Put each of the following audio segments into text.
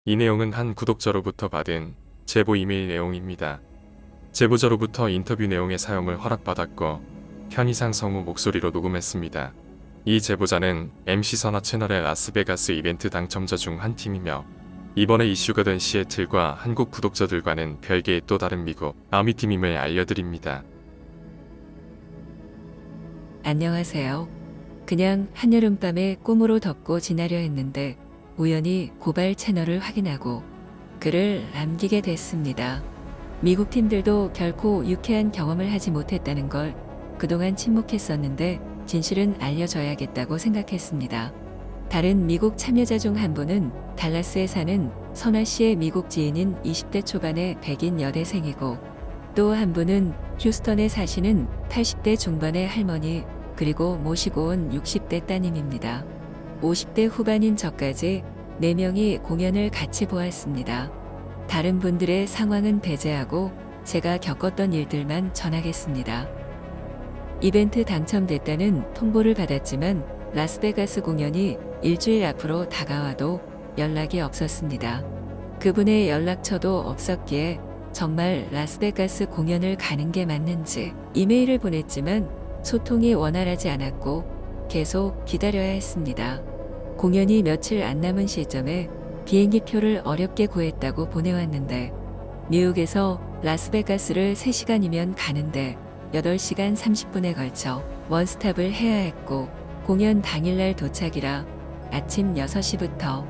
이 내용은 한 구독자로부터 받은 제보 이메일 내용입니다. 제보자로부터 인터뷰 내용의 사용을 허락받았고 편의상 성우 목소리로 녹음했습니다. 이 제보자는 MC선화 채널의 라스베가스 이벤트 당첨자 중 한 팀이며 이번에 이슈가 된 시애틀과 한국 구독자들과는 별개의 또 다른 미국 아미팀임을 알려드립니다. 안녕하세요. 그냥 한여름밤에 꿈으로 덮고 지나려 했는데 우연히 고발 채널을 확인하고 글을 남기게 됐습니다. 미국 팀들도 결코 유쾌한 경험을 하지 못했다는 걸 그동안 침묵했었는데 진실은 알려줘야겠다고 생각했습니다. 다른 미국 참여자 중 한 분은 달라스에 사는 선화 씨의 미국 지인인 20대 초반의 백인 여대생이고 또 한 분은 휴스턴에 사시는 80대 중반의 할머니 그리고 모시고 온 60대 따님입니다. 50대 후반인 저까지 4명이 공연을 같이 보았습니다. 다른 분들의 상황은 배제하고 제가 겪었던 일들만 전하겠습니다. 이벤트 당첨됐다는 통보를 받았지만 라스베가스 공연이 일주일 앞으로 다가와도 연락이 없었습니다. 그분의 연락처도 없었기에 정말 라스베가스 공연을 가는 게 맞는지 이메일을 보냈지만 소통이 원활하지 않았고 계속 기다려야 했습니다. 공연이 며칠 안 남은 시점에 비행기 표를 어렵게 구했다고 보내왔는데 뉴욕에서 라스베가스를 3시간이면 가는데 8시간 30분에 걸쳐 원스톱을 해야 했고 공연 당일날 도착이라 아침 6시부터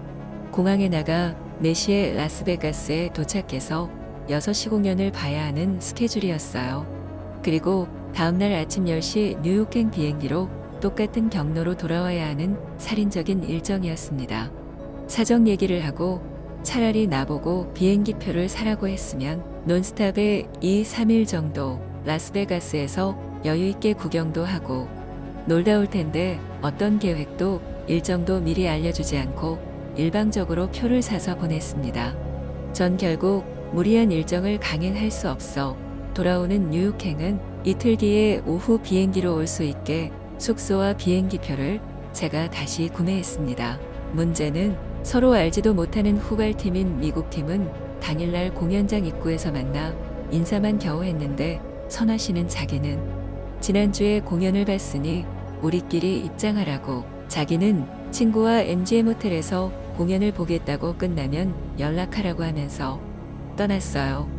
공항에 나가 4시에 라스베가스에 도착해서 6시 공연을 봐야 하는 스케줄이었어요. 그리고 다음날 아침 10시 뉴욕행 비행기로 똑같은 경로로 돌아와야 하는 살인적인 일정이었습니다. 사정 얘기를 하고 차라리 나보고 비행기 표를 사라고 했으면 논스톱에 2, 3일 정도 라스베가스에서 여유있게 구경도 하고 놀다 올 텐데 어떤 계획도 일정도 미리 알려주지 않고 일방적으로 표를 사서 보냈습니다. 전 결국 무리한 일정을 강행할 수 없어 돌아오는 뉴욕행은 이틀 뒤에 오후 비행기로 올 수 있게 숙소와 비행기 표를 제가 다시 구매했습니다. 문제는 서로 알지도 못하는 후발팀인 미국팀은 당일날 공연장 입구에서 만나 인사만 겨우 했는데 선화 씨는 자기는 지난주에 공연을 봤으니 우리끼리 입장하라고 자기는 친구와 MGM 호텔에서 공연을 보겠다고 끝나면 연락하라고 하면서 떠났어요.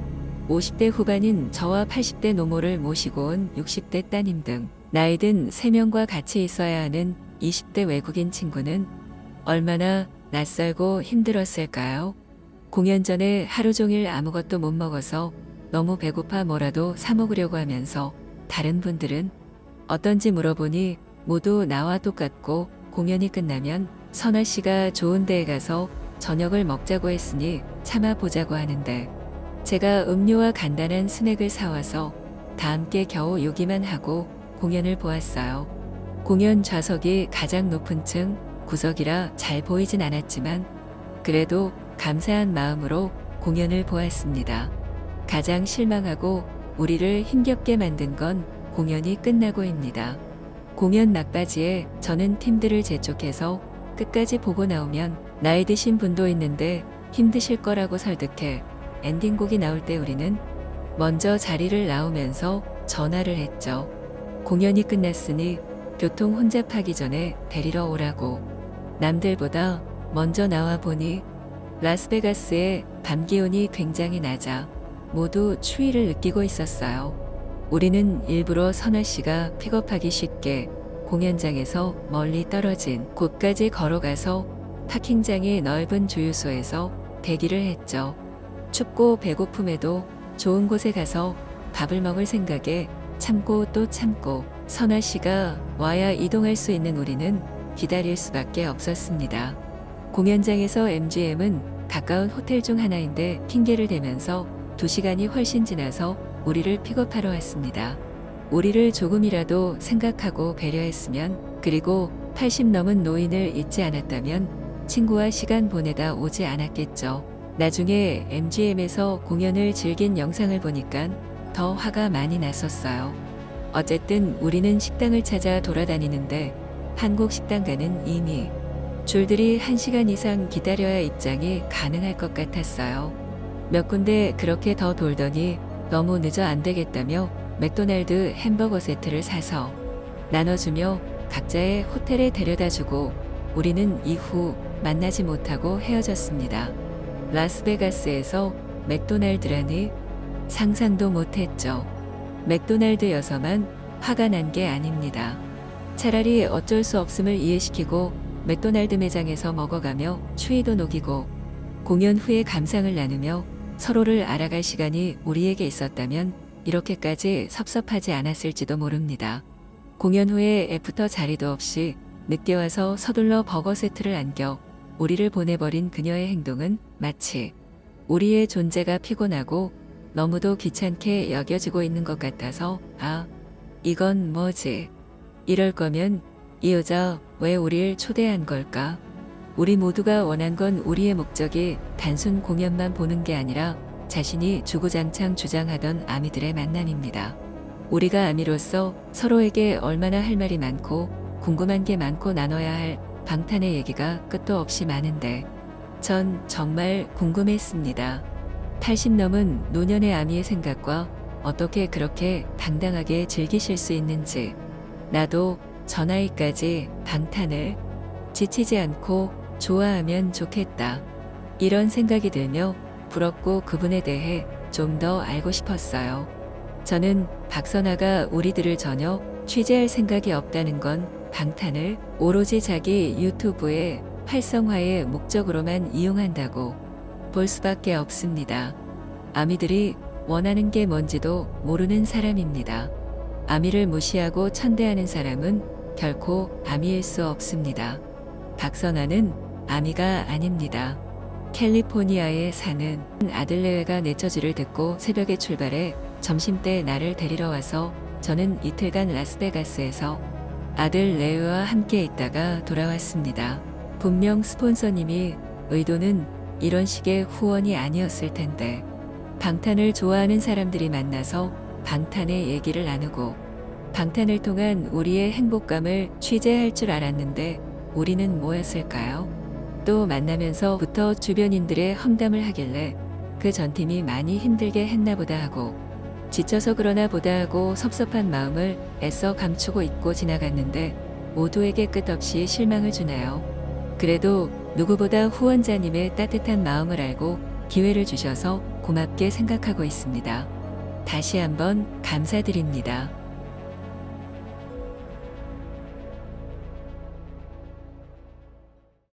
50대 후반인 저와 80대 노모를 모시고 온 60대 따님 등 나이든 3명과 같이 있어야 하는 20대 외국인 친구는 얼마나 낯설고 힘들었을까요? 공연 전에 하루 종일 아무것도 못 먹어서 너무 배고파 뭐라도 사 먹으려고 하면서 다른 분들은 어떤지 물어보니 모두 나와 똑같고 공연이 끝나면 선화 씨가 좋은 데에 가서 저녁을 먹자고 했으니 참아보자고 하는데 제가 음료와 간단한 스낵을 사와서 다 함께 겨우 요기만 하고 공연을 보았어요. 공연 좌석이 가장 높은 층 구석이라 잘 보이진 않았지만 그래도 감사한 마음으로 공연을 보았습니다. 가장 실망하고 우리를 힘겹게 만든 건 공연이 끝나고입니다. 공연 막바지에 저는 팀들을 재촉해서 끝까지 보고 나오면 나이 드신 분도 있는데 힘드실 거라고 설득해 엔딩곡이 나올 때 우리는 먼저 자리를 나오면서 전화를 했죠. 공연이 끝났으니 교통 혼잡하기 전에 데리러 오라고. 남들보다 먼저 나와 보니 라스베가스의 밤 기온이 굉장히 낮아 모두 추위를 느끼고 있었어요. 우리는 일부러 선화 씨가 픽업하기 쉽게 공연장에서 멀리 떨어진 곳까지 걸어가서 파킹장의 넓은 주유소에서 대기를 했죠. 춥고 배고픔에도 좋은 곳에 가서 밥을 먹을 생각에 참고 또 참고 선화 씨가 와야 이동할 수 있는 우리는 기다릴 수밖에 없었습니다. 공연장에서 MGM은 가까운 호텔 중 하나인데 핑계를 대면서 2시간이 훨씬 지나서 우리를 픽업하러 왔습니다. 우리를 조금이라도 생각하고 배려했으면 그리고 80 넘은 노인을 잊지 않았다면 친구와 시간 보내다 오지 않았겠죠. 나중에 MGM에서 공연을 즐긴 영상을 보니까 더 화가 많이 났었어요. 어쨌든 우리는 식당을 찾아 돌아다니는데 한국 식당가는 이미 줄들이 1시간 이상 기다려야 입장이 가능할 것 같았어요. 몇 군데 그렇게 더 돌더니 너무 늦어 안 되겠다며 맥도날드 햄버거 세트를 사서 나눠주며 각자의 호텔에 데려다주고 우리는 이후 만나지 못하고 헤어졌습니다. 라스베가스에서 맥도날드라니 상상도 못했죠. 맥도날드여서만 화가 난 게 아닙니다. 차라리 어쩔 수 없음을 이해시키고 맥도날드 매장에서 먹어가며 추위도 녹이고 공연 후에 감상을 나누며 서로를 알아갈 시간이 우리에게 있었다면 이렇게까지 섭섭하지 않았을지도 모릅니다. 공연 후에 애프터 자리도 없이 늦게 와서 서둘러 버거 세트를 안겨 우리를 보내버린 그녀의 행동은 마치 우리의 존재가 피곤하고 너무도 귀찮게 여겨지고 있는 것 같아서 이건 뭐지? 이럴 거면 이 여자 왜 우리를 초대한 걸까? 우리 모두가 원한 건 우리의 목적이 단순 공연만 보는 게 아니라 자신이 주구장창 주장하던 아미들의 만남입니다. 우리가 아미로서 서로에게 얼마나 할 말이 많고 궁금한 게 많고 나눠야 할 방탄의 얘기가 끝도 없이 많은데 전 정말 궁금했습니다. 80 넘은 노년의 아미의 생각과 어떻게 그렇게 당당하게 즐기실 수 있는지 나도 저 나이까지 방탄을 지치지 않고 좋아하면 좋겠다. 이런 생각이 들며 부럽고 그분에 대해 좀 더 알고 싶었어요. 저는 박선아가 우리들을 전혀 취재할 생각이 없다는 건 방탄을 오로지 자기 유튜브의 활성화의 목적으로만 이용한다고 볼 수밖에 없습니다. 아미들이 원하는 게 뭔지도 모르는 사람입니다. 아미를 무시하고 천대하는 사람은 결코 아미일 수 없습니다. 박선아는 아미가 아닙니다. 캘리포니아에 사는 아들 레웨가 내 처지를 듣고 새벽에 출발해 점심때 나를 데리러 와서 저는 이틀간 라스베가스에서 아들 레웨와 함께 있다가 돌아왔습니다. 분명 스폰서님이 의도는 이런 식의 후원이 아니었을 텐데 방탄을 좋아하는 사람들이 만나서 방탄의 얘기를 나누고 방탄을 통한 우리의 행복감을 취재할 줄 알았는데 우리는 뭐였을까요? 또 만나면서부터 주변인들의 험담을 하길래 그 전팀이 많이 힘들게 했나 보다 하고 지쳐서 그러나 보다 하고 섭섭한 마음을 애써 감추고 있고 지나갔는데 모두에게 끝없이 실망을 주네요. 그래도 누구보다 후원자님의 따뜻한 마음을 알고 기회를 주셔서 고맙게 생각하고 있습니다. 다시 한번 감사드립니다.